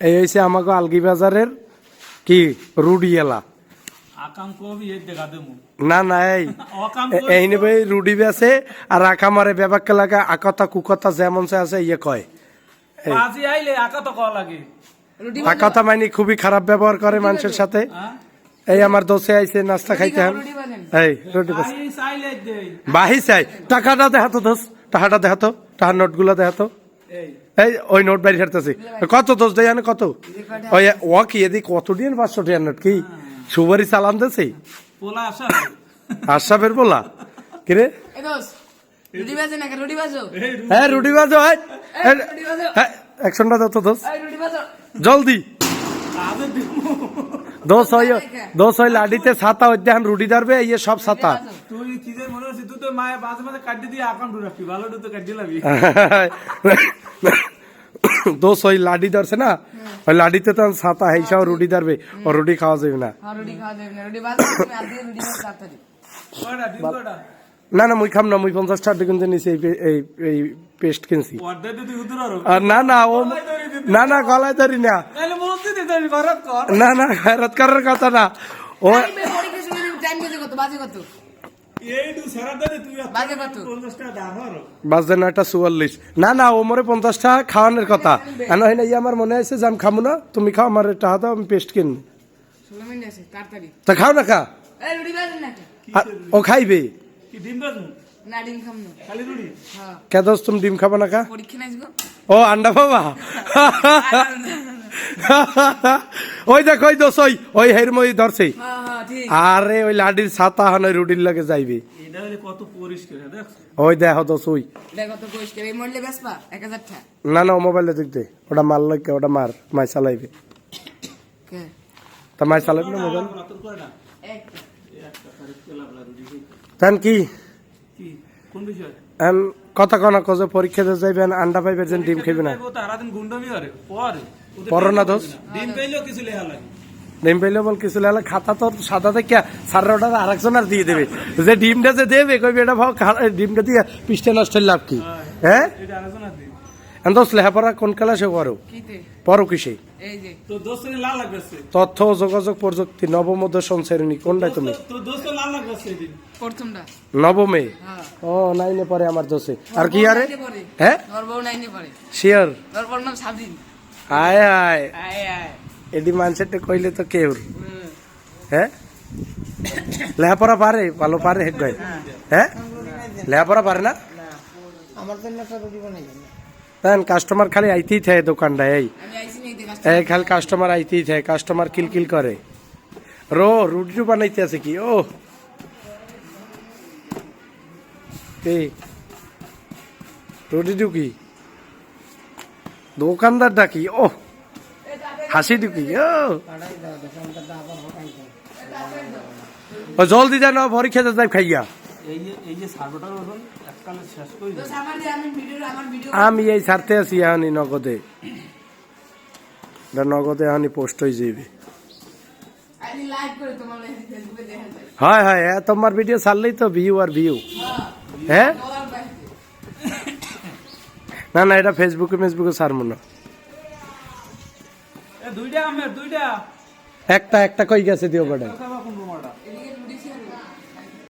এই হয়েছে আমাকে আলগি বাজারের কি রুডি এলা না না এই নেবে রুডি বেছে আর আঁকা মারে ব্যাপারকে লাগা আকাতা কুকতা যেমন আছে ইয়ে কয় আকাতা মাইনি খুবই খারাপ ব্যবহার করে মানুষের সাথে। এই আমার দোষে আইছে নাস্তা খাইতে হন এই রুটি বাহি চাই টাকাটা দেখাতো দোষ টাকাটা দেখাতো টাকার নোট গুলো দেখাতো এই ওই নোট বাইরে হারতেছি কত দোষ দেয় কত ওই ও কি এদিক কত দিন 500 টাকার নোট কি সুবারি চালান দিছে আশরাফের বলা কিরে হ্যাঁ রুটি বাজো একশনটা দত দোষ জলদি দোষ হয় লাডিতে ছাতা ওই দেখান রুটি ধরবে ইয়ে সব ছাতা দোষ ওই লাডি ধরছে না ওই লাডিতে তো ছাতা হিসাব রুটি ধরবে ও রুটি খাওয়া যাবে না না না মুই খাম না মুই 50 টাকা কিনতে নিছি এই পেস্ট কিনছি আর না না ও না না গলায় ধরি না না না খয়রাত করার কথা না ও বাজে 9:44 না না ও মরে 50 টাকা খাওয়ানোর কথা আমার মনে আছে যে আমি খাবো না তুমি খাও আমার টাকা দাও আমি পেস্ট কিনবো তা খাও না খা ও খাইবে কে দোষ তুমি ডিম খাবো না কা ও আন্ডা পাবা ওই দেখ ওই দোষ ওই হের মই ধরছে আরে ওই লাডির ছাতা হন ওই রুটির লাগে যাইবে ওই দেখো দোষ ওই না না মোবাইলে দেখতে ওটা মার লাগে ওটা মাই চালাইবে তা মাই চালাইবে না মোবাইল তান কি কথা কনা কজে পরীক্ষা দিয়ে যাইবেন আন্ডা পাইবে যেন ডিম খাইবে না পড়ো না দোষ ডিম পাইলেও বল কিছু লেলা খাতা তো সাদা থেকে সাড়ে ওটা আরেকজন আর দিয়ে দেবে যে ডিমটা যে দেবে কইবে এটা ভাও ডিমটা দিয়ে পিসটা নষ্ট লাভ কি হ্যাঁ দোষ লেখাপড়া কোন ক্লাসে পড়ো কিসে তথ্য যোগাযোগ প্রযুক্তি নবম দশম শ্রেণী কোনটাই তুমি নবমে ও 9-এ পরে আমার দোষে আর কি আরে হ্যাঁ শিয়ার আয় আয় এডি মানুষেরটা কইলে তো কেউ হ্যাঁ লেখাপড়া পারে ভালো পারে হ্যাঁ লেখাপড়া পারে না আমার জন্য কাস্টমার খালি আইতেই থাকে দোকানটা এই খালি কাস্টমার আইতেই থাকে কাস্টমার কিলকিল করে রুটি বানাইতে আছে কি ও রুটি ঢুকি দোকানদার ডাকি ও হাসি ঢুকি ও জলদি জানো ভরি খেতে যাই খাইয়া আমি এই ছাড়তে আছি এখনই নগদে এখনই পোস্ট হয়ে যাবে হয় হয় তোমার ভিডিও ছাড়লেই তো ভিউ আর ভিউ হ্যাঁ না না এটা ফেসবুকে ছাড়বো না একটা কই গেছে দিও বড়